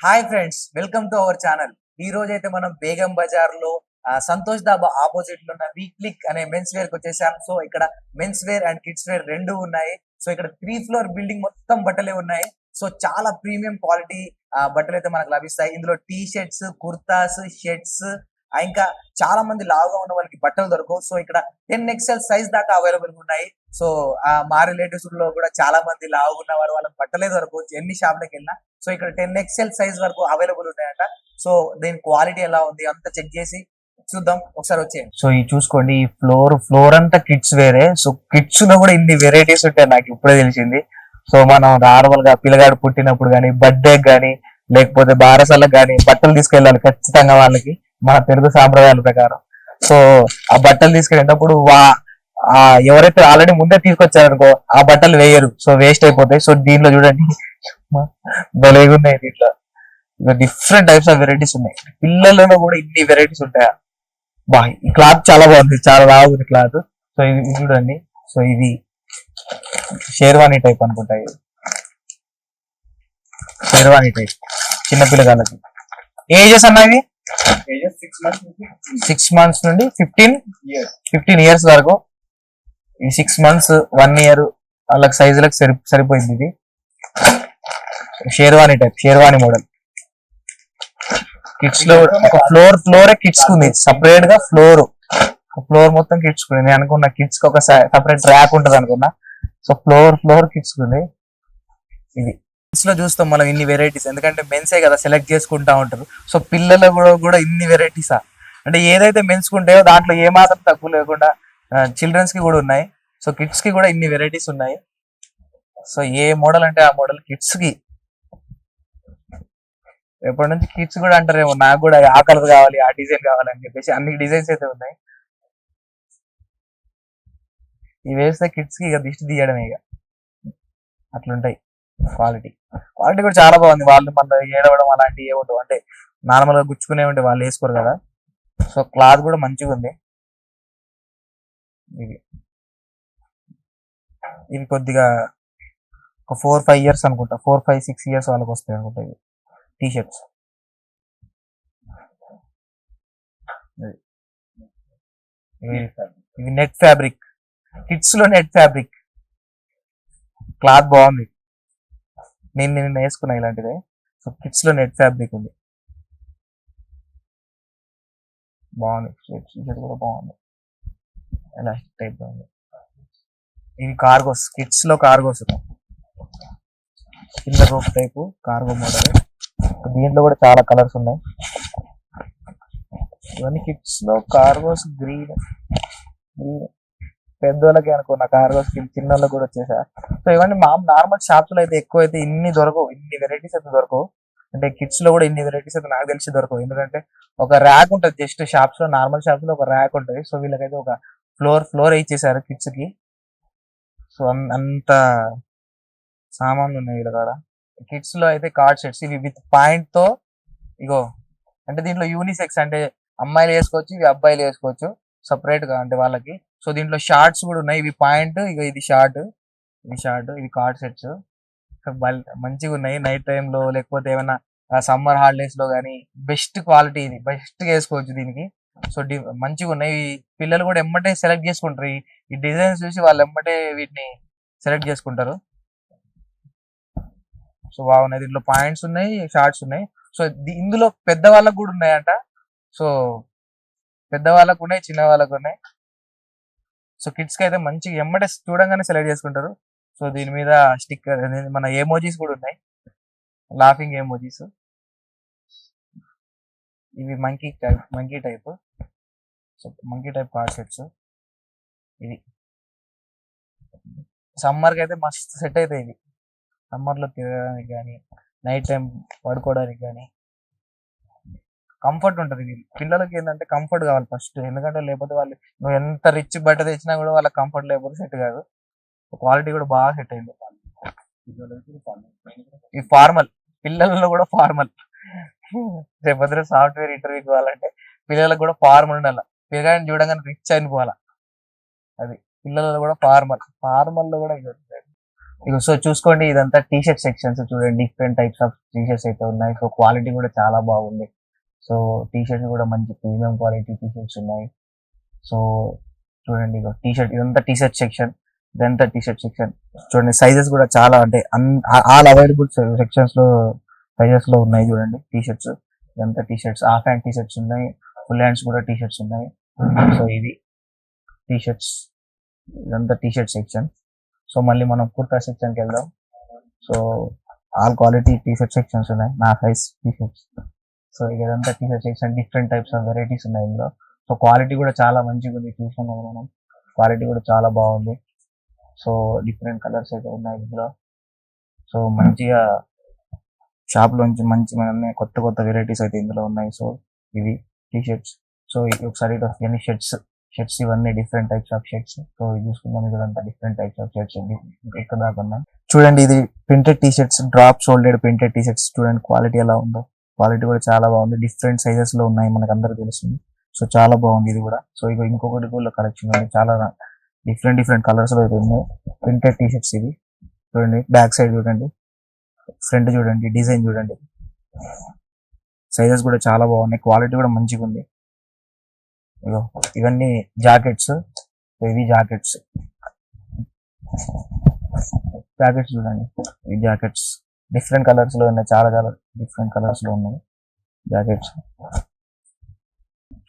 Hi friends, welcome to our channel. ఈ రోజు అయితే మనం బేగం బజార్ లో సంతోష్ దాబా ఆపోజిట్ లో ఉన్న వీక్లిక్ అనే మెన్స్ వేర్ కి వచ్చేసాం. సో ఇక్కడ men's wear and kids wear రెండు ఉన్నాయి. సో ఇక్కడ 3 ఫ్లోర్ బిల్డింగ్ మొత్తం బట్టలే ఉన్నాయి. సో చాలా ప్రీమియం క్వాలిటీ బట్టలు అయితే మనకు లభిస్తాయి. ఇందులో టీ షర్ట్స్, కుర్తాస్, షర్ట్స్, ఇంకా చాలా మంది లావుగా ఉన్న వాళ్ళకి బట్టలు దొరకవు. సో ఇక్కడ 10 XL సైజ్ దాకా అవైలబుల్ ఉన్నాయి. సో మా రిలేటివ్స్ లో కూడా చాలా మంది లావుగా ఉన్న వారు వాళ్ళకి బట్టలే దొరకవు ఎన్ని షాప్లకు వెళ్ళినా. సో ఇక్కడ 10 XL సైజ్ వరకు అవైలబుల్ ఉన్నాయంట. సో దీని క్వాలిటీ ఎలా ఉంది అంతా చెక్ చేసి చూద్దాం, ఒకసారి వచ్చేయండి. సో ఇది చూసుకోండి, ఈ ఫ్లోర్ అంతా కిడ్స్ వేరే. సో కిడ్స్ లో కూడా ఇన్ని వెరైటీస్ ఉంటాయి నాకు ఇప్పుడే తెలిసింది. సో మనం నార్మల్ గా పిల్లగాడు పుట్టినప్పుడు గానీ, బర్త్డే గానీ, లేకపోతే బారసాలకు గానీ బట్టలు తీసుకెళ్ళాలి ఖచ్చితంగా వాళ్ళకి, మన తెలుగు సాంప్రదాయాల ప్రకారం. సో ఆ బట్టలు తీసుకెళ్ళేటప్పుడు ఎవరైతే ఆల్రెడీ ముందే తీసుకొచ్చారనుకో ఆ బట్టలు వేయరు, సో వేస్ట్ అయిపోతాయి. సో దీనిలో చూడండి భలేగా ఉన్నాయి. దీంట్లో డిఫరెంట్ టైప్స్ ఆఫ్ వెరైటీస్ ఉన్నాయి. పిల్లలలో కూడా ఇన్ని వెరైటీస్ ఉంటాయా? బా, ఈ క్లాత్ చాలా బాగుంది, చాలా బాగుంది క్లాత్. సో ఇది చూడండి. సో ఇది షేర్వాణి టైప్ అనుకుంటా. ఇది షేర్వాణి టైప్ చిన్నపిల్లగాళ్ళకి. ఏజెస్ అన్నది 6 months నుండి 15 years వరకు. ఈ 6 months 1 year వాళ్ళకి సైజులకు సరిపోయింది. ఇది sherwani type, sherwani model. Kids లో ఒక ఫ్లోర్ కిడ్స్ ఉంది, సపరేట్ గా ఫ్లోర్ మొత్తం కిడ్స్ ఉంది. నేను అనుకున్నా కిడ్స్ కి ఒక సపరేట్ ర్యాక్ ఉంటది అనుకున్నా. సో ఫ్లోర్ కిడ్స్ ఉంది. ఇది కిడ్స్ లో చూస్తాం మనం ఇన్ని వెరైటీస్, ఎందుకంటే మెన్సే కదా సెలెక్ట్ చేసుకుంటా ఉంటారు. సో పిల్లలు కూడా ఇన్ని వెరైటీసా అంటే ఏదైతే మెన్స్ ఉంటాయో దాంట్లో ఏ మాత్రం తక్కువ లేకుండా చిల్డ్రన్స్ కి కూడా ఉన్నాయి. సో కిడ్స్ కి కూడా ఇన్ని వెరైటీస్ ఉన్నాయి. సో ఏ మోడల్ అంటే ఆ మోడల్ కిడ్స్ కి. ఎప్పటి నుంచి కిడ్స్ కూడా అంటారేమో నాకు కూడా ఆ కలర్ కావాలి, ఆ డిజైన్ కావాలి అని చెప్పేసి. అన్ని డిజైన్స్ అయితే ఉన్నాయి. ఇవి వేస్తే కిడ్స్ కి ఇక దిష్టి తీయడమే, ఇక అట్లుంటాయి. క్వాలిటీ కూడా చాలా బాగుంది. వాళ్ళు మన ఏడవడం అలాంటివి ఏముండవు, అంటే నార్మల్ గా గుచ్చుకునే ఉంటే వాళ్ళు వేసుకోరు కదా. సో క్లాత్ కూడా మంచిగా ఉంది. ఇవి కొద్దిగా ఒక 4-5 years అనుకుంటా, 4-5-6 years వాళ్ళకి వస్తాయి అనుకుంటా. ఇవి టీ షర్ట్స్. ఇవి నెట్ ఫ్యాబ్రిక్, కిడ్స్ లో నెట్ ఫ్యాబ్రిక్. క్లాత్ బాగుంది, నేను వేసుకున్నా ఇలాంటిదే. సో కిడ్స్ లో నెట్ ఫ్యాబ్రిక్ ఉంది, బాగుంది. టీషర్ట్ కూడా బాగుంది, ఎలాస్టిక్ టైప్ గా ఉంది. ఇవి కార్గోస్, కిడ్స్ లో కార్గోస్ కింద రోప్ టైపు కార్గో మోడల్. దీంట్లో కూడా చాలా కలర్స్ ఉన్నాయి. ఇవన్నీ కిడ్స్ లో కార్గోస్. గ్రీన్ పెద్దోళ్ళకి అనుకున్న కార్గోస్, చిన్నోళ్ళకి కూడా వచ్చేసా. సో ఇవన్నీ నార్మల్ షాప్స్ లో అయితే ఎక్కువ అయితే ఇన్ని దొరకవు, ఇన్ని వెరైటీస్ అయితే దొరకవు. అంటే కిడ్స్ లో కూడా ఇన్ని వెరైటీస్ అయితే నాకు తెలిసి దొరకవు, ఎందుకంటే ఒక ర్యాక్ ఉంటుంది జస్ట్ షాప్స్ లో, నార్మల్ షాప్స్ లో ఒక ర్యాక్ ఉంటుంది. సో వీళ్ళకైతే ఒక ఫ్లోర్ ఇచ్చేసారు కిడ్స్ కి. సో అంత సామాన్లు ఉన్నాయి వీళ్ళ కాడ. కిడ్స్ లో అయితే కార్డ్ సెట్స్, ఇవి విత్ పాయింట్ తో. ఇగో అంటే దీంట్లో యూనిసెక్స్, అంటే అమ్మాయిలు వేసుకోవచ్చు, ఇవి అబ్బాయిలు వేసుకోవచ్చు సపరేట్ గా అంటే వాళ్ళకి. సో దీంట్లో షార్ట్స్ కూడా ఉన్నాయి. ఇవి పాయింట్, ఇక ఇది షార్ట్, ఇవి కార్డ్ సెట్స్. మంచిగా ఉన్నాయి. నైట్ టైంలో లేకపోతే ఏమైనా సమ్మర్ హాలిడేస్ లో కానీ బెస్ట్ క్వాలిటీ, ఇది బెస్ట్ వేసుకోవచ్చు దీనికి. సో మంచిగా ఉన్నాయి. పిల్లలు కూడా ఎమ్మటే సెలెక్ట్ చేసుకుంటారు, ఈ డిజైన్స్ చూసి వాళ్ళు ఎమ్మటే వీటిని సెలెక్ట్ చేసుకుంటారు. సో బాగున్నాయి. దీంట్లో పాయింట్స్ ఉన్నాయి, షార్ట్స్ ఉన్నాయి. సో ఇందులో పెద్దవాళ్ళకు కూడా ఉన్నాయంట. సో పెద్దవాళ్ళకు ఉన్నాయి, చిన్న వాళ్ళకు ఉన్నాయి. సో కిడ్స్ కి అయితే మంచిగా ఎమ్మటే చూడంగానే సెలెక్ట్ చేసుకుంటారు. సో దీని మీద స్టిక్కర్, మన ఎమోజీస్ కూడా ఉన్నాయి, లాఫింగ్ ఎమోజీస్. ఇవి monkey type. So monkey type card sets. ఇది సమ్మర్ కి అయితే మస్తు సెట్ అవుతాయి. ఇవి సమ్మర్ లో తిరగడానికి కానీ, నైట్ టైం పడుకోవడానికి కానీ కంఫర్ట్ ఉంటుంది. పిల్లలకి ఏంటంటే కంఫర్ట్ కావాలి ఫస్ట్, ఎందుకంటే లేకపోతే వాళ్ళు నువ్వు ఎంత రిచ్ బట్ట తెచ్చినా కూడా వాళ్ళకి కంఫర్ట్ లేకపోతే సెట్ కాదు. క్వాలిటీ కూడా బాగా సెట్ అయింది. ఈ ఫార్మల్, పిల్లలలో కూడా ఫార్మల్. రేపొద్దున సాఫ్ట్వేర్ ఇంటర్వ్యూకి పోవాలంటే పిల్లలకు కూడా ఫార్మల్ ఉండాలి. పిల్లగాని చూడగానే రిచ్ అయిపోవాలా. అది పిల్లలలో కూడా ఫార్మల్ లో కూడా ఇక సో చూసుకోండి, ఇదంతా టీ షర్ట్ సెక్షన్స్ చూడండి. Different types of T shirts అయితే ఉన్నాయి. సో క్వాలిటీ కూడా చాలా బాగుంది. సో టీ షర్ట్స్ కూడా మంచి ప్రీమియం క్వాలిటీ టీ షర్ట్స్ ఉన్నాయి. సో చూడండి, ఇక టీ షర్ట్, ఇదంతా టీ షర్ట్ సెక్షన్, ఇదంతా టీ షర్ట్ సెక్షన్. చూడండి సైజెస్ కూడా చాలా, అంటే ఆల్ అవైలబుల్ సెక్షన్స్ లో సైజెస్ లో ఉన్నాయి. చూడండి టీ షర్ట్స్, ఇదంతా T shirts, half hand T shirts ఉన్నాయి, ఫుల్ హ్యాండ్స్ కూడా టీ షర్ట్స్ ఉన్నాయి. సో ఇది టీ షర్ట్స్, ఇదంతా టీ షర్ట్ సెక్షన్. సో మళ్ళీ మనం కుర్తా సెక్షన్కి వెళ్దాం. So all quality T shirt sections ఉన్నాయి, నా సైజ్ టీ షర్ట్స్. సో ఇదంతా T shirt section, different types of varieties ఉన్నాయి ఇందులో. సో క్వాలిటీ కూడా చాలా మంచిగా ఉంది, చూసుకున్నాం మనం, క్వాలిటీ కూడా చాలా బాగుంది. సో డిఫరెంట్ కలర్స్ అయితే ఉన్నాయి ఇందులో. సో మంచిగా షాప్ లోంచి మంచి కొత్త కొత్త వెరైటీస్ అయితే ఇందులో ఉన్నాయి. సో ఇవి టీ షర్ట్స్. సో ఇది ఒకసారి ఇవన్నీ షర్ట్స్ ఇవన్నీ different types of shirts. So ఇది చూసుకుందాం, ఇదంతా డిఫరెంట్ టైప్స్ ఆఫ్ షర్ట్స్ ఎక్కడ దాకా ఉన్నాయి. చూడండి, ఇది printed T shirts, drop shouldered printed T shirts. చూడండి క్వాలిటీ ఎలా ఉందో, క్వాలిటీ కూడా చాలా బాగుంది. డిఫరెంట్ సైజెస్ లో ఉన్నాయి, మనకు అందరికి తెలుస్తుంది. సో చాలా బాగుంది ఇది కూడా. సో ఇక ఇంకొకటి కూడా కలెక్షన్ ఉంది, చాలా డిఫరెంట్ కలర్స్ లో అయితే ఉన్నాయి ప్రింటెడ్ టీ షర్ట్స్. ఇది చూడండి, బ్యాక్ సైడ్ చూడండి, ఫ్రంట్ చూడండి, డిజైన్ చూడండి, సైజెస్ కూడా చాలా బాగున్నాయి, క్వాలిటీ కూడా మంచిగా ఉంది. ఇగో ఇవన్నీ జాకెట్స్, ఇవి జాకెట్స్ చూడండి, ఈ జాకెట్స్ డిఫరెంట్ కలర్స్ లో ఉన్నాయి, చాలా డిఫరెంట్ కలర్స్ లో ఉన్నాయి జాకెట్స్.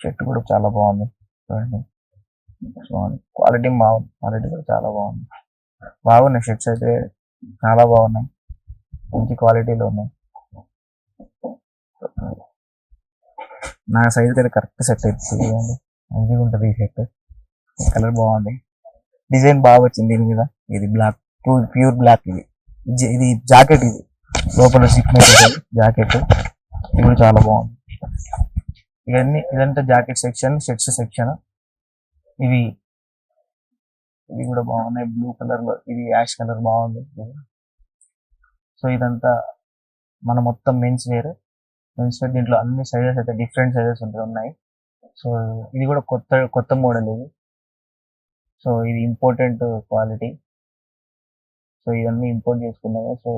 షర్ట్ కూడా చాలా బాగుంది చూడండి, క్వాలిటీ బాగుంది, క్వాలిటీ కూడా చాలా బాగున్నాయి షర్ట్స్ అయితే చాలా బాగున్నాయి, మంచి క్వాలిటీలో ఉన్నాయి. నా సైజ్ అయితే కరెక్ట్ సెట్ అవుతుంది, మంచిగా ఉంటుంది ఈ షర్ట్, కలర్ బాగుంది, డిజైన్ బాగా వచ్చింది దీని మీద. ఇది బ్లాక్, ప్యూర్ బ్లాక్. ఇది జాకెట్, ఇది లోపల జాకెట్, ఇది కూడా చాలా బాగుంది. ఇదంతా జాకెట్ సెక్షన్, షర్ట్స్ సెక్షన్. ఇవి కూడా బాగున్నాయి, బ్లూ కలర్ లో, ఇది యాష్ కలర్ బాగుంది. సో ఇదంతా మన మొత్తం మెన్స్ వేర్. దీంట్లో అన్ని సైజెస్ అయితే డిఫరెంట్ సైజెస్ ఉన్నాయి. సో ఇది కూడా కొత్త మోడల్ ఇది. సో ఇది ఇంపార్టెంట్ క్వాలిటీ. సో ఇవన్నీ ఇంపోర్ట్ చేసుకున్నాయి. సో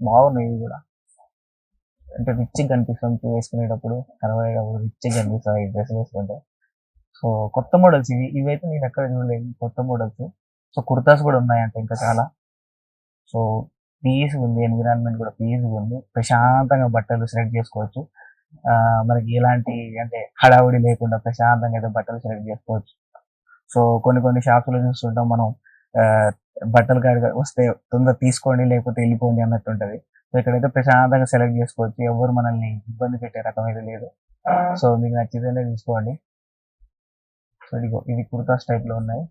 బాగున్నాయి ఇవి కూడా, అంటే రిచ్గా కనిపిస్తుంది వేసుకునేటప్పుడు, కనబడేటప్పుడు రిచ్గా కనిపిస్తుంది ఈ డ్రెస్ వేసుకుంటే. సో కొత్త మోడల్స్ ఇవైతే నేను ఎక్కడ చూడలేదు, కొత్త మోడల్స్. సో కుర్తాస్ కూడా ఉన్నాయంట ఇంకా చాలా. సో పీస్ ఉంది, ఎన్విరాన్మెంట్ కూడా పీస్ ఉంది, ప్రశాంతంగా బట్టలు సెలెక్ట్ చేసుకోవచ్చు. మనకి ఎలాంటి అంటే హడావుడి లేకుండా ప్రశాంతంగా అయితే బట్టలు సెలెక్ట్ చేసుకోవచ్చు. సో కొన్ని షాప్స్ లో చూస్తుంటాం మనం, బట్టలు కాడికి వస్తే తొందర తీసుకోండి లేకపోతే వెళ్ళిపోండి అన్నట్టు ఉంటది. సో ఇక్కడైతే ప్రశాంతంగా సెలెక్ట్ చేసుకోవచ్చు, ఎవరు మనల్ని ఇబ్బంది పెట్టే రకం అయితే లేదు. సో మీకు నచ్చితేనే తీసుకోండి. సో ఇది కుర్తాస్ టైప్ లో ఉన్నాయి.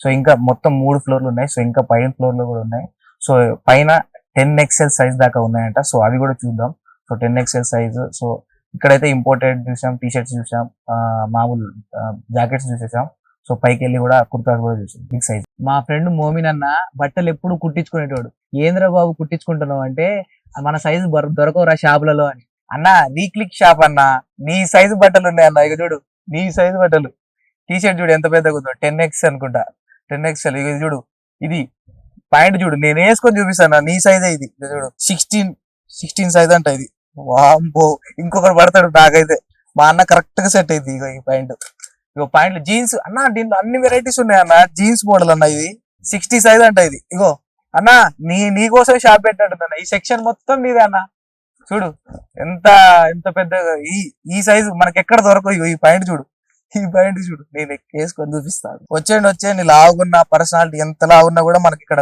సో ఇంకా మొత్తం 3 ఫ్లోర్లు ఉన్నాయి. సో ఇంకా పైన ఫ్లోర్ లో కూడా ఉన్నాయి. సో పైన 10XL సైజ్ దాకా ఉన్నాయంట. సో అవి కూడా చూద్దాం. So 10XL size. సో ఇక్కడైతే ఇంపోర్టెడ్ చూసాం, టీ షర్ట్స్ చూసాం, మామూలు జాకెట్స్ చూసేసాం. సో పైకి వెళ్ళి కూడా కుర్తాస్ కూడా చూసాం బిగ్ సైజ్. మా ఫ్రెండ్ మోమిన్ అన్న బట్టలు ఎప్పుడు కుట్టించుకునేటోడు. ఏంద్రా బాబు కుట్టించుకుంటున్నావు అంటే, మన సైజు దొరకవురా షాపులలో అని. అన్న వీక్లిక్ షాప్ అన్న, నీ సైజు బట్టలు ఉన్నాయి అన్న. ఇక చూడు నీ సైజు బట్టలు, టీ షర్ట్ చూడు ఎంత పెద్దగా ఉందో, 10X అనుకుంటా, 10XL. ఇక చూడు, ఇది పాయింట్ చూడు, నేను వేసుకొని చూపిస్తాను, నీ సైజే ఇది. చూడు 16 సైజ్ అంట ఇది. వాంబో, ఇంకొకరు పడతాడు నాకైతే. మా అన్న కరెక్ట్ గా సెట్ అయింది. ఇక ఈ పాయింట్, ఇగో పాయింట్లు జీన్స్ అన్న, దీంట్లో అన్ని వెరైటీస్ ఉన్నాయి అన్న. జీన్స్ మోడల్ అన్న, ఇది 60 సైజ్ అంట ఇది. ఇగో అన్న, నీకోసం షాప్ పెట్టాడు ఈ సెక్షన్ మొత్తం నీదే అన్న. చూడు ఎంత పెద్దగా ఈ సైజు మనకి ఎక్కడ దొరకదు. ఇగో ఈ పాయింట్ చూడు, ఈ పాయింట్ చూడు, నేను వేసుకొని చూపిస్తాను. వచ్చేయండి లావుగున్న పర్సనాలిటీ ఎంత లావున్నా కూడా మనకి ఇక్కడ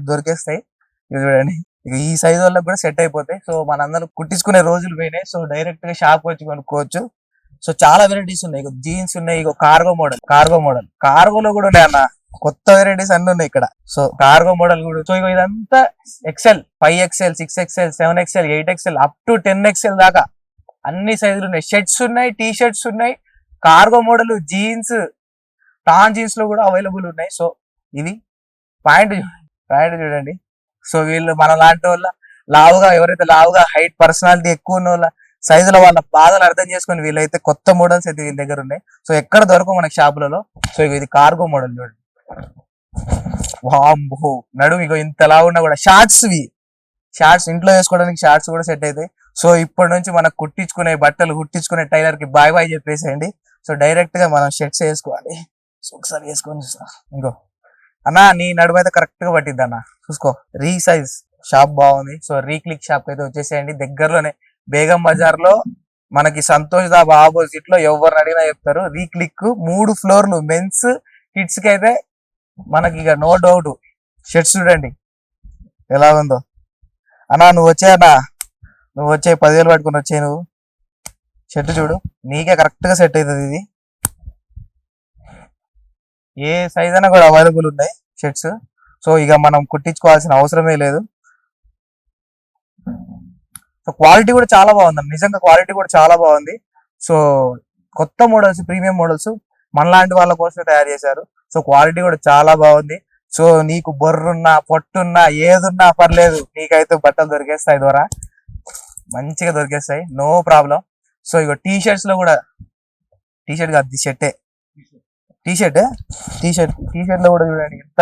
దొరికేస్తాయి. ఇది చూడండి, ఇక ఈ సైజ్ వల్ల కూడా సెట్ అయిపోతాయి. సో మనందరం కుట్టించుకునే రోజులు పోయినాయి. సో డైరెక్ట్ గా షాప్ వచ్చి కొనుక్కోవచ్చు. సో చాలా వెరైటీస్ ఉన్నాయి. జీన్స్ ఉన్నాయి, ఇక కార్గో మోడల్ కార్గోలో కూడా ఉన్నాయి అన్న, కొత్త వెరైటీస్ అన్ని ఉన్నాయి ఇక్కడ. సో కార్గో మోడల్ కూడా. సో ఇదంతా XL, 5XL, 6XL, 7XL, 8XL up to 10XL దాకా అన్ని సైజులు ఉన్నాయి. షర్ట్స్ ఉన్నాయి, టీ షర్ట్స్ ఉన్నాయి, cargo model, jeans, tan jeans లో కూడా అవైలబుల్ ఉన్నాయి. సో ఇది పాయింట్ చూడండి. సో వీళ్ళు మన లాంటి వాళ్ళ ఎవరైతే లావుగా హైట్ పర్సనాలిటీ ఎక్కువ ఉన్న వాళ్ళ సైజుల వాళ్ళ బాధలు అర్థం చేసుకుని వీళ్ళైతే కొత్త మోడల్స్ అయితే వీళ్ళ దగ్గర ఉన్నాయి. సో ఎక్కడ దొరకవు మనకి షాపులలో. సో ఇది కార్గో మోడల్ చూడండి, వామ్మో నడుము ఇగో ఇంతలా ఉన్నా కూడా షార్ట్స్ ఇంట్లో వేసుకోవడానికి షార్ట్స్ కూడా సెట్ అవుతాయి. సో ఇప్పటి నుంచి మనకు కుట్టించుకునే బట్టలు కుట్టించుకునే టైలర్ కి బాయ్ బాయ్ చెప్పేసేయండి. సో డైరెక్ట్ గా మనం షర్ట్స్ వేసుకోవాలి. సో ఒకసారి వేసుకొని చూస్తా. ఇంకో అన్నా నీ నడుము అయితే కరెక్ట్ గా పట్టిద్ది అన్న, చూసుకో. రీ సైజ్ షాప్ బాగుంది. సో రీ క్లిక్ షాప్ అయితే వచ్చేసేయండి. దగ్గరలోనే బేగం బజార్ లో మనకి సంతోష్ దాబా ఆపోజిట్ లో ఎవరిని అడిగినా చెప్తారు. రీ క్లిక్ 3 ఫ్లోర్లు మెన్స్ కిడ్స్ కి అయితే మనకి ఇక నో డౌట్. షర్ట్స్ చూడండి ఎలా ఉందో. అన్నా నువ్వు వచ్చాయన్నా, నువ్వు వచ్చే 10,000 పట్టుకుని వచ్చే నువ్వు. షర్ట్ చూడు నీకే కరెక్ట్ గా సెట్ అవుతుంది. ఇది ఏ సైజ్ అయినా కూడా అవైలబుల్ ఉన్నాయి షర్ట్స్. సో ఇక మనం కుట్టించుకోవాల్సిన అవసరమే లేదు. సో క్వాలిటీ కూడా చాలా బాగుంది, నిజంగా క్వాలిటీ కూడా చాలా బాగుంది. సో కొత్త మోడల్స్, ప్రీమియం మోడల్స్ మనలాంటి వాళ్ళ కోసమే తయారు చేశారు. సో క్వాలిటీ కూడా చాలా బాగుంది. సో నీకు బొర్రున్నా పొట్టున్నా ఏదున్నా పర్లేదు, నీకైతే బట్టలు దొరికేస్తాయి ద్వారా, మంచిగా దొరికేస్తాయి, నో ప్రాబ్లం. సో ఇక టీ షర్ట్స్ లో కూడా, టీ షర్ట్ కాదు షర్టే, టీ షర్ట్ లో కూడా చూడండి ఎంత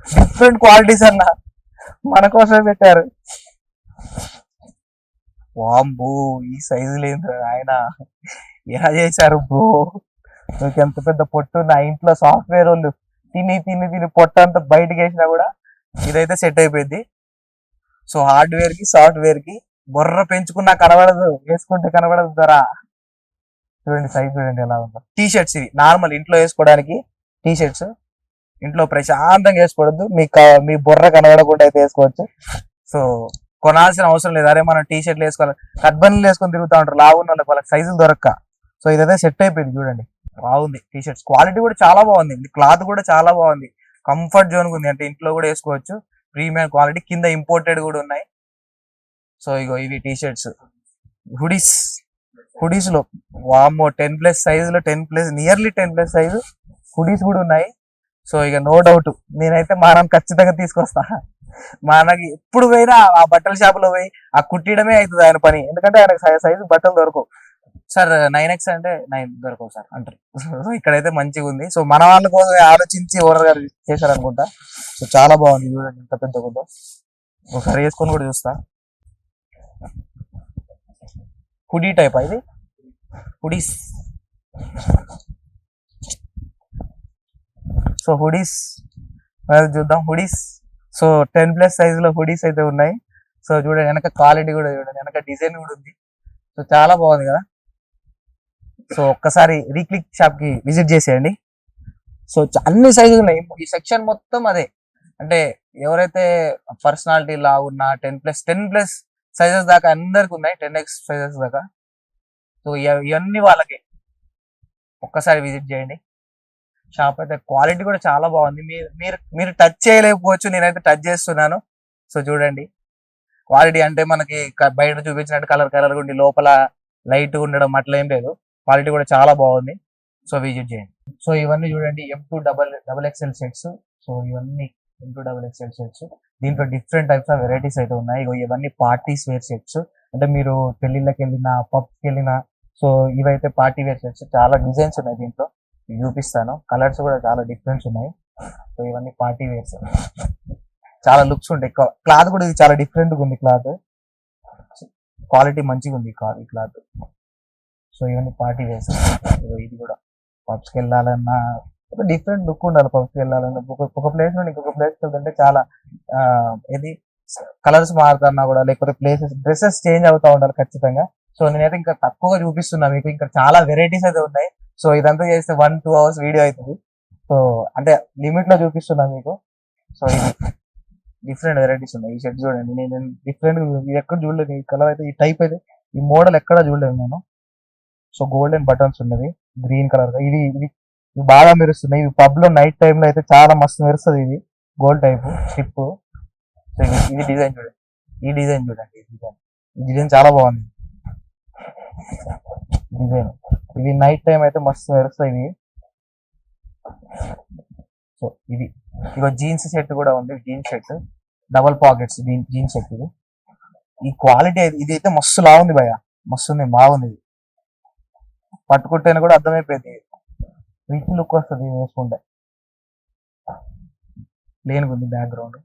డిఫరెంట్ క్వాలిటీస్ అన్న మన కోసమే పెట్టారు. వాంబో ఈ సైజు లేదు ఆయన, ఎలా చేశారు బ్రో. నీకు ఎంత పెద్ద పొట్టు నా ఇంట్లో సాఫ్ట్వేర్ వాళ్ళు తిని పొట్టు అంతా బయటకు వేసినా కూడా ఇదైతే సెట్ అయిపోయింది. సో హార్డ్వేర్ కి సాఫ్ట్వేర్ కి బొర్ర పెంచుకున్నా కనబడదు, వేసుకుంటే కనబడదు ధర. చూడండి సైజ్ చూడండి ఎలా ఉందో. టీ షర్ట్స్ ఇవి నార్మల్ ఇంట్లో వేసుకోవడానికి టీ షర్ట్స్. ఇంట్లో ప్రశాంతంగా వేసుకోవద్దు, మీ బుర్ర కనబడకుండా అయితే వేసుకోవచ్చు. సో కొనాల్సిన అవసరం లేదు. అరే మనం టీ షర్ట్లు వేసుకోవాలి, కట్బన్లు వేసుకొని తిరుగుతూ ఉంటారు లావు ఉన్న వాళ్ళకి సైజులు దొరక్క. సో ఇదైతే సెట్ అయిపోయింది చూడండి, బాగుంది. టీ షర్ట్స్ క్వాలిటీ కూడా చాలా బాగుంది, క్లాత్ కూడా చాలా బాగుంది, కంఫర్ట్ జోన్ ఉంది, అంటే ఇంట్లో కూడా వేసుకోవచ్చు. ప్రీమియం క్వాలిటీ, కింద ఇంపోర్టెడ్ కూడా ఉన్నాయి. సో ఇగో ఇవి టీ షర్ట్స్. హుడీస్ లో వామ్మో 10+ సైజ్ లో 10+ నియర్లీ 10+ సైజు హుడీస్ కూడా ఉన్నాయి. సో ఇక నో డౌట్ నేనైతే మనం ఖచ్చితంగా తీసుకొస్తా. మనకి ఎప్పుడు పోయినా ఆ బట్టల షాపులో పోయి ఆ కుట్టియడమే అవుతుంది ఆయన పని, ఎందుకంటే ఆయనకు సైజు బట్టలు దొరకవు. సార్ 9X అంటే 9 దొరకవు సార్ అంటారు. సో ఇక్కడైతే మంచిగా ఉంది. సో మన వాళ్ళ కోసం ఆలోచించి ఓనర్ గారు చేశారనుకుంటా. సో చాలా బాగుంది చూడండి ఎంత పెద్ద ఉందో. ఒకసారి వేసుకొని కూడా చూస్తా. హుడీ టైప్ ఇది, హుడీస్. సో హుడీస్ చూద్దాం. హుడీస్ సో 10+ సైజ్ లో హుడీస్ అయితే ఉన్నాయి. సో చూడండి వెనక క్వాలిటీ కూడా చూడండి, వెనక డిజైన్ కూడా ఉంది. సో చాలా బాగుంది కదా. సో ఒక్కసారి రీక్లిక్ షాప్ కి విజిట్ చేసేయండి. సో అన్ని సైజులు ఉన్నాయి, ఈ సెక్షన్ మొత్తం అదే. అంటే ఎవరైతే పర్సనాలిటీ లా ఉన్న 10+ సైజెస్ దాకా అందరికి ఉన్నాయి, 10X సైజెస్ దాకా. సో ఇవన్నీ వాళ్ళకి ఒక్కసారి విజిట్ చేయండి. షాప్ అయితే క్వాలిటీ కూడా చాలా బాగుంది. మీరు టచ్ చేయలేకపోవచ్చు, నేనైతే టచ్ చేస్తున్నాను. సో చూడండి క్వాలిటీ అంటే మనకి బయట చూపించినట్టు కలర్ ఉండి లోపల లైట్ ఉండడం అట్లా ఏం లేదు, క్వాలిటీ కూడా చాలా బాగుంది. సో విజిట్ చేయండి. సో ఇవన్నీ చూడండి M2 double XL sets. So ఇవన్నీ M2 డబల్ XL సెట్స్. దీంట్లో డిఫరెంట్ టైప్స్ ఆఫ్ వెరైటీస్ అయితే ఉన్నాయి. ఇవన్నీ పార్టీస్ వేర్ సెట్స్, అంటే మీరు పెళ్లిళ్ళకి వెళ్ళినా పబ్కి వెళ్ళినా. సో ఇవైతే పార్టీ వేర్ సెట్స్, చాలా డిజైన్స్ ఉన్నాయి దీంట్లో, చూపిస్తాను. కలర్స్ కూడా చాలా డిఫరెన్స్ ఉన్నాయి. సో ఇవన్నీ పార్టీ వేర్స్, చాలా లుక్స్ ఉంటాయి. క్లాత్ కూడా ఇది చాలా డిఫరెంట్ గా ఉంది, క్లాత్ క్వాలిటీ మంచిగా ఉంది ఈ క్లాత్. సో ఇవన్నీ పార్టీ వేర్స్. ఇది కూడా పబ్స్ కి వెళ్ళాలన్నా ఒక డిఫరెంట్ లుక్ ఉండాలి. పబ్స్ కి వెళ్ళాలన్నా ఒక ప్లేస్ నుండి ఇంకొక ప్లేస్ కి వెళ్తుంటే చాలా ఇది కలర్స్ మారుతున్నా కూడా, లేకపోతే డ్రెస్సెస్ చేంజ్ అవుతా ఉండాలి ఖచ్చితంగా. సో నేనైతే ఇంకా తక్కువగా చూపిస్తున్నా మీకు, ఇంకా చాలా వెరైటీస్ అయితే ఉన్నాయి. సో ఇదంతా చేస్తే 1-2 అవర్స్ వీడియో అవుతుంది. సో అంటే లిమిట్ లో చూపిస్తున్నా మీకు. సో ఇది డిఫరెంట్ వెరైటీస్ ఉన్నాయి. ఈ షర్ట్ చూడండి, నేను డిఫరెంట్ ఎక్కడ చూడలేదు ఈ కలర్ అయితే, ఈ టైప్ అయితే, ఈ మోడల్ ఎక్కడ చూడలేదు నేను. సో గోల్డెన్ బటన్స్ ఉన్నది గ్రీన్ కలర్ గా, ఇది బాగా మెరుస్తున్నాయి. ఇవి పబ్ లో నైట్ టైమ్ లో అయితే చాలా మస్తు మెరుస్తుంది. ఇది గోల్డ్ టైప్ టిప్. సో ఇది డిజైన్ చూడండి, ఈ డిజైన్ చాలా బాగుంది. డిజైన్ ఇది నైట్ టైం అయితే మస్తు మెరుస్తాయి ఇవి. సో ఇది ఇక జీన్స్ సెట్ కూడా ఉంది, jeans set double pockets jeans set. ఇది ఈ క్వాలిటీ ఇది అయితే మస్తు లాగుంది భయ, మస్తు ఉంది, బాగుంది. ఇది పట్టుకుంటేనే కూడా అర్థమైపోయింది, రిచ్ లుక్ వస్తుంది వేసుకుంటే. ప్లేన్ ఉంది బ్యాక్గ్రౌండ్.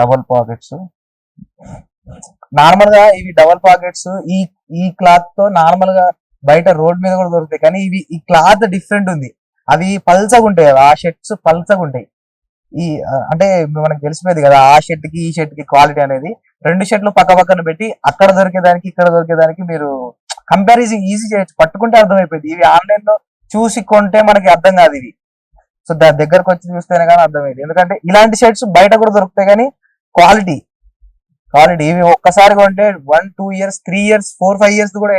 Double pockets. నార్మల్ గా ఇవి డబల్ పాకెట్స్ ఈ ఈ క్లాత్ తో నార్మల్ గా బయట రోడ్ మీద కూడా దొరుకుతాయి, కానీ ఇవి ఈ క్లాత్ డిఫరెంట్ ఉంది. అవి పల్చగా ఉంటాయి కదా, ఆ షర్ట్స్ పల్చగా ఉంటాయి. అంటే మనకు తెలిసిపోయింది కదా ఆ షర్ట్ కి ఈ షర్ట్ కి క్వాలిటీ అనేది. రెండు షర్ట్లు పక్క పక్కన పెట్టి అక్కడ దొరికేదానికి ఇక్కడ దొరికేదానికి మీరు కంపారిజన్ ఈజీ చేయొచ్చు, పట్టుకుంటే అర్థమైపోయింది. ఇవి ఆన్లైన్ లో చూసి కొంటే మనకి అర్థం కాదు ఇవి. సో దాని దగ్గరకు వచ్చి చూస్తేనే కానీ అర్థమైంది. ఎందుకంటే ఇలాంటి షర్ట్స్ బయట కూడా దొరుకుతాయి, కానీ క్వాలిటీ ఇవి ఒక్కసారి కొంటే 1, 2 years, 3 years, 4, 5 years కూడా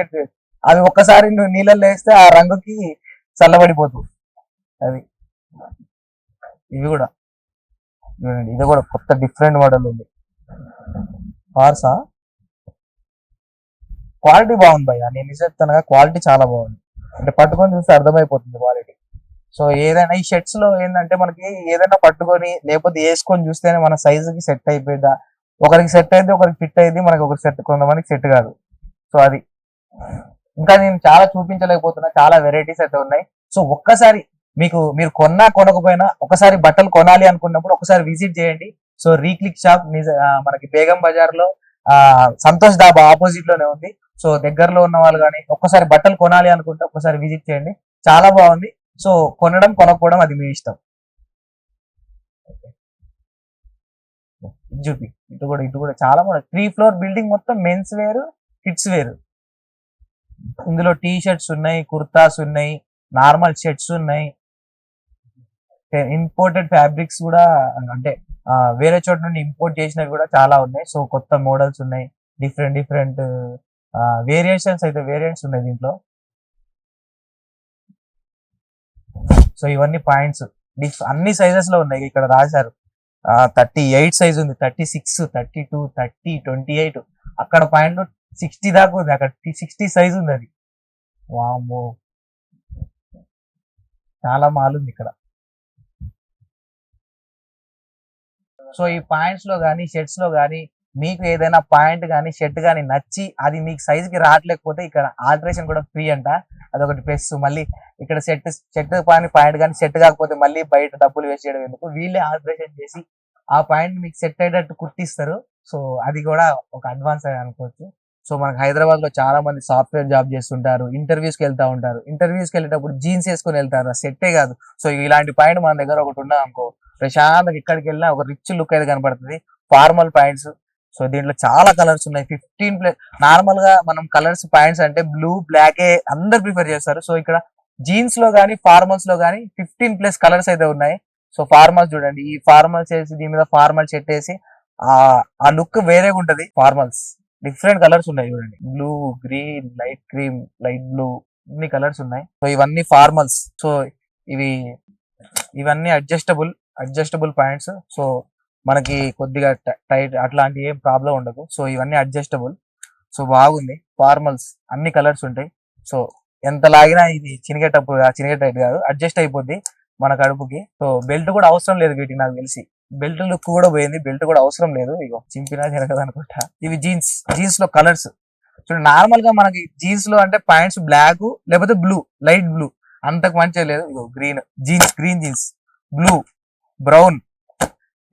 అవి ఒక్కసారి నువ్వు నీళ్ళల్లో వేస్తే ఆ రంగుకి చల్లబడిపోతుంది అది. ఇవి కూడా చూడండి, ఇది కూడా కొత్త డిఫరెంట్ మోడల్ ఉంది. హార్సా క్వాలిటీ బాగుంది భయ్య, నేను నిజం చెప్తాను, క్వాలిటీ చాలా బాగుంది. అంటే పట్టుకొని చూస్తే అర్థమైపోతుంది క్వాలిటీ. సో ఏదైనా ఈ షర్ట్స్ లో ఏంటంటే మనకి ఏదైనా పట్టుకొని లేకపోతే వేసుకొని చూస్తేనే మన సైజుకి సెట్ అయిపోయిందా, ఒకరికి సెట్ అయితే ఒకరికి ఫిట్ అయింది, మనకి ఒకరికి సెట్, కొంతమందికి సెట్ కాదు. సో అది ఇంకా నేను చాలా చూపించలేకపోతున్నా, చాలా వెరైటీస్ అయితే ఉన్నాయి. సో ఒక్కసారి మీరు కొనకపోయినా ఒకసారి బట్టలు కొనాలి అనుకున్నప్పుడు ఒకసారి విజిట్ చేయండి. సో రీక్లిక్ షాప్ మనకి బేగం బజార్ లో సంతోష్ డాబా ఆపోజిట్ లోనే ఉంది. సో దగ్గరలో ఉన్న వాళ్ళు కానీ ఒక్కసారి బట్టలు కొనాలి అనుకుంటే ఒకసారి విజిట్ చేయండి, చాలా బాగుంది. సో కొనకపోవడం అది మీ ఇష్టం. చూపి ఇటు కూడా చాలా బాగుంది. 3 floor బిల్డింగ్ మొత్తం మెన్స్ వేర్, కిడ్స్ వేర్. ఇందులో టీ షర్ట్స్ ఉన్నాయి, కుర్తాస్ ఉన్నాయి, నార్మల్ షర్ట్స్ ఉన్నాయి, ఇంపోర్టెడ్ ఫ్యాబ్రిక్స్ కూడా, అంటే వేరే చోట నుండి ఇంపోర్ట్ చేసినవి కూడా చాలా ఉన్నాయి. సో కొత్త మోడల్స్ ఉన్నాయి, డిఫరెంట్ వేరియంట్స్ ఉన్నాయి దీంట్లో. సో ఇవన్నీ పాయింట్స్ అన్ని సైజెస్ లో ఉన్నాయి, ఇక్కడ రాశారు. 38 సైజ్ ఉంది, 36, 32, 30, 28. అక్కడ పాయింట్ 60 దాకా ఉంది, అక్కడ 60 సైజ్ ఉంది. అది వామ్మో, చాలా మాల్ ఉంది ఇక్కడ. సో ఈ పాయింట్స్ లో కానీ షర్ట్స్ లో కానీ మీకు ఏదైనా పాయింట్ కానీ షర్ట్ కానీ నచ్చి అది మీకు సైజ్ కి రావట్లేకపోతే ఇక్కడ ఆల్టరేషన్ కూడా ఫ్రీ అంట, అదొకటి ప్లస్. మళ్ళీ ఇక్కడ షర్ట్ పాయింట్ కానీ సెట్ కాకపోతే మళ్ళీ బయట డబ్బులు వేస్ట్ చేయడం ఎందుకు, వీళ్ళే ఆల్టరేషన్ చేసి ఆ పాయింట్ మీకు సెట్ అయ్యేటట్టు కుట్టిస్తారు. సో అది కూడా ఒక అడ్వాన్స్ అని అనుకోవచ్చు. సో మనకు హైదరాబాద్ లో చాలా మంది సాఫ్ట్వేర్ జాబ్ చేస్తుంటారు, ఇంటర్వ్యూస్కి వెళ్తా ఉంటారు. ఇంటర్వ్యూస్కి వెళ్ళేటప్పుడు జీన్స్ వేసుకొని వెళ్తారు, సెట్టే కాదు. సో ఇలాంటి పాయింట్ మన దగ్గర ఒకటి ఉన్నది అనుకో, ప్రశాంతంగా ఎక్కడికి వెళ్ళినా ఒక రిచ్ లుక్ అయితే కనపడుతుంది. Formal points. సో దీంట్లో చాలా కలర్స్ ఉన్నాయి, 15+. నార్మల్ గా మనం కలర్స్ పాయింట్స్ అంటే బ్లూ, బ్లాక్ అందరు ప్రిఫర్ చేస్తారు. సో ఇక్కడ జీన్స్ లో కానీ ఫార్మల్స్ లో కానీ 15+ కలర్స్ అయితే ఉన్నాయి. సో ఫార్మల్స్ చూడండి, ఈ ఫార్మల్స్ వేసి దీని మీద ఫార్మల్ షర్ట్ వేసి ఆ లుక్ వేరేగా ఉంటది. ఫార్మల్స్ డిఫరెంట్ కలర్స్ ఉన్నాయి చూడండి, blue, green, light cream, light blue, ఇన్ని కలర్స్ ఉన్నాయి. సో ఇవన్నీ ఫార్మల్స్. సో ఇవన్నీ అడ్జస్టబుల్ పాయింట్స్. సో మనకి కొద్దిగా టైట్ అట్లాంటి ఏం ప్రాబ్లం ఉండదు. సో ఇవన్నీ అడ్జస్టబుల్. సో బాగుంది, ఫార్మల్స్ అన్ని కలర్స్ ఉంటాయి. సో ఎంత లాగినా ఇది చినిగేటట్టు కాదు, అడ్జస్ట్ అయిపోద్ది మన కడుపుకి. సో బెల్ట్ కూడా అవసరం లేదు వీటికి, నాకు తెలిసి బెల్ట్ లుక్ కూడా పోయింది, బెల్ట్ కూడా అవసరం లేదు. ఇగో చింపినా తిరగదు అనుకుంటా. ఇవి జీన్స్ లో కలర్స్ చూడండి. నార్మల్ గా మనకి జీన్స్ లో అంటే పాయింట్స్ బ్లాక్ లేకపోతే బ్లూ, లైట్ బ్లూ, అంతకు మంచిగా లేదు. ఇగో గ్రీన్ జీన్స్, బ్లూ, బ్రౌన్,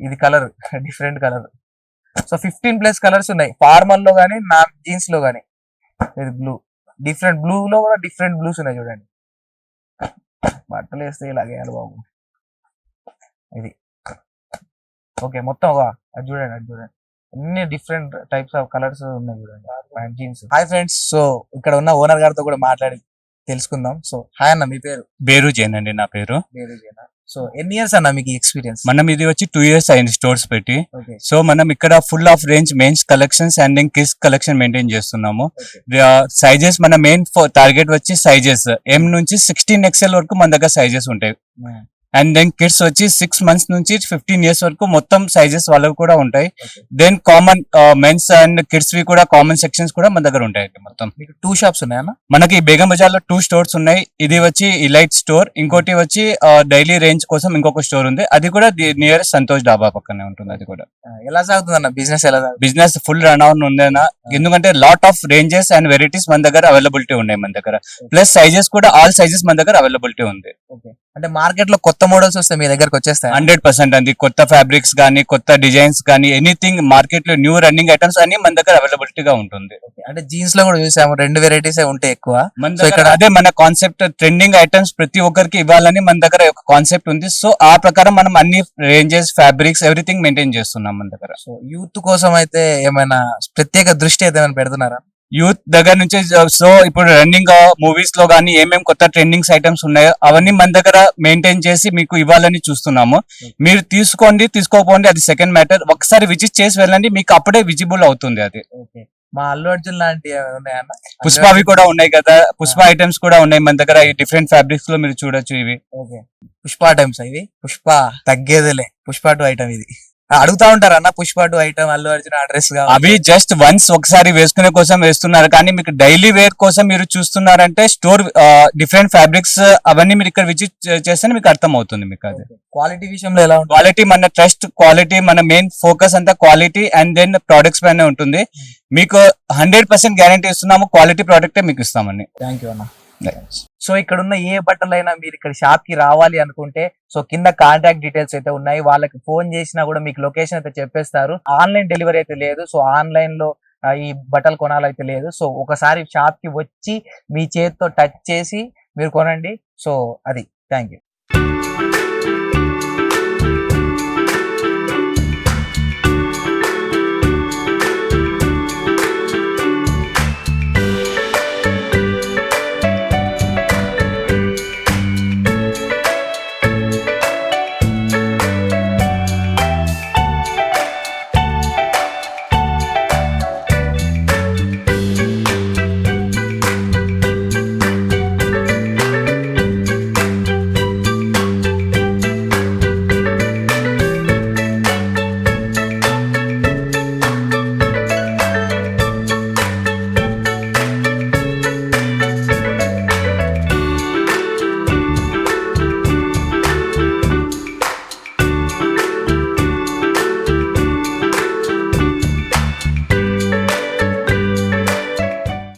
ఇది colour different colour. So 15+ colours ఉన్నాయి ఫార్మల్ లో గానీ జీన్స్ లో గానీ. ఇది బ్లూ, డిఫరెంట్ బ్లూ లో కూడా డిఫరెంట్ బ్లూస్ ఉన్నాయి చూడండి. బట్టలు వేస్తే ఇలాగే బాబు. ఇది ఓకే, మొత్తం అది చూడండి అన్ని డిఫరెంట్ టైప్స్ ఆఫ్ కలర్స్ ఉన్నాయి చూడండి జీన్స్. హాయ్ ఫ్రెండ్స్, సో ఇక్కడ ఉన్న ఓనర్ గారితో కూడా మాట్లాడి తెలుసుకుందాం. సో హాయ్ అన్న, మీ పేరు? బేరుజైన్ అండి నా పేరు. బేరుజైన్. సో ఎన్ని ఇయర్స్ అన్న మీకు ఎక్స్పీరియన్స్? మనం ఇది వచ్చి 2 years అయింది స్టోర్స్ పెట్టి. సో మనం ఇక్కడ full of range mains collections and kids collection maintain చేస్తున్నాము. సైజెస్ మన మెయిన్ టార్గెట్ వచ్చి సైజెస్ M నుంచి 16 XL వరకు మన దగ్గర సైజెస్ ఉంటాయి. అండ్ దెన్ కిడ్స్ వచ్చి 6 months నుంచి 15 years వరకు మొత్తం సైజెస్ వాళ్ళవి కూడా ఉంటాయి. Then common men's and kids వి కూడా కామన్ సెక్షన్స్ కూడా మన దగ్గర ఉంటాయి. మొత్తం 2 shops ఉన్నాయన్న మనకి బేగం బజార్ లో 2 stores ఉన్నాయి. ఇది వచ్చి ఇలైట్ స్టోర్, ఇంకోటి వచ్చి డైలీ రేంజ్ కోసం ఇంకొక స్టోర్ ఉంది, అది కూడా నియర్ సంతోష్ డాబా పక్కనే ఉంటుంది. అది కూడా ఎలా సాగుతుంది అన్న business? Business full run out ఉందేనా, ఎందుకంటే lot of ranges and varieties మన దగ్గర అవైలబిలిటీ ఉన్నాయి. మన దగ్గర ప్లస్ సైజెస్ కూడా ఆల్ సైజెస్ మన దగ్గర అవైలబిలిటీ ఉంది. అంటే మార్కెట్ లో కొత్త మోడల్స్ వస్తే మీ దగ్గరకు వచ్చేస్తాయి. 100% అండి. కొత్త ఫ్యాబ్రిక్స్ కానీ కొత్త డిజైన్స్ కానీ ఎనీథింగ్ మార్కెట్ లో న్యూ రన్నింగ్ ఐటమ్స్ అన్ని మన దగ్గర అవైలబిలిటీగా ఉంటుంది. అంటే జీన్స్ లో కూడా చూసాము 2 వెరైటీస్ ఉంటాయి ఎక్కువ. మన సో దగ్గర ఇక్కడ అదే మన కాన్సెప్ట్ ట్రెండింగ్ ఐటమ్స్ ప్రతి ఒక్కరికి ఇవ్వాలని మన దగ్గర ఒక కాన్సెప్ట్ ఉంది. సో ఆ ప్రకారం మనం అన్ని రేంజెస్ ఫ్యాబ్రిక్స్ ఎవ్రీథింగ్ మెయింటైన్ చేస్తున్నాం మన దగ్గర. సో యూత్ కోసం అయితే ఏమైనా ప్రత్యేక దృష్టి అయితే ఏమైనా పెడుతున్నారా? యూత్ దగ్గర నుంచి సో ఇప్పుడు రన్నింగ్ మూవీస్ లో కానీ ఏమేమి కొత్త ట్రెండింగ్స్ ఐటమ్స్ ఉన్నాయో అవన్నీ మన దగ్గర మెయింటైన్ చేసి మీకు ఇవ్వాలని చూస్తున్నాము. మీరు తీసుకోండి తీసుకోకపోండి అది సెకండ్ మ్యాటర్. ఒకసారి విజిట్ చేసి వెళ్ళండి, మీకు అప్పుడే విజిబుల్ అవుతుంది అది. ఓకే. మా అల్లు అర్జున్ లాంటి ఉన్నాయన్న? పుష్పవి కూడా ఉన్నాయి కదా, పుష్ప ఐటమ్స్ కూడా ఉన్నాయి మన దగ్గర. ఈ డిఫరెంట్ ఫ్యాబ్రిక్స్ లో మీరు చూడొచ్చు ఇవి. ఓకే. పుష్ప ఐటమ్స్ ఇవి. పుష్ప తగ్గేదిలే. పుష్ప 2 ఐటమ్ ఇది. అడుగుతా ఉంటారు అన్న పుష్ప 2 ఐటమ్ అల్లు అర్జున్ అడ్రస్ గా. అవి జస్ట్ వన్స్ ఒకసారి వేసుకునే కోసం వేస్తున్నారు, కానీ మీకు డైలీ వేర్ కోసం మీరు చూస్తున్నారంటే స్టోర్ డిఫరెంట్ ఫ్యాబ్రిక్స్ అవన్నీ మీరు ఇక్కడ విజిట్ చేస్తే మీకు అర్థం అవుతుంది మీకు. అది క్వాలిటీ విషయంలో ఎలా ఉంటుంది? క్వాలిటీ మన ట్రస్ట్ క్వాలిటీ మన మెయిన్ ఫోకస్ అంతా క్వాలిటీ అండ్ దెన్ ప్రొడక్ట్స్ పైన ఉంటుంది. మీకు 100% గ్యారంటీ ఇస్తున్నాము, క్వాలిటీ ప్రోడక్టే మీకు ఇస్తామని. థ్యాంక్ యూ అన్న. సో ఇక్కడ ఉన్న ఏ బట్టలైనా మీరు ఇక్కడ షాప్ కి రావాలి అనుకుంటే సో కింద కాంటాక్ట్ డీటెయిల్స్ అయితే ఉన్నాయి, వాళ్ళకి ఫోన్ చేసినా కూడా మీకు లొకేషన్ అయితే చెప్పేస్తారు. ఆన్లైన్ డెలివరీ అయితే లేదు. సో ఆన్లైన్ లో ఈ బట్టలు కొనాలైతే లేదు. సో ఒకసారి షాప్ కి వచ్చి మీ చేతితో టచ్ చేసి మీరు కొనండి. సో అది. Thank you.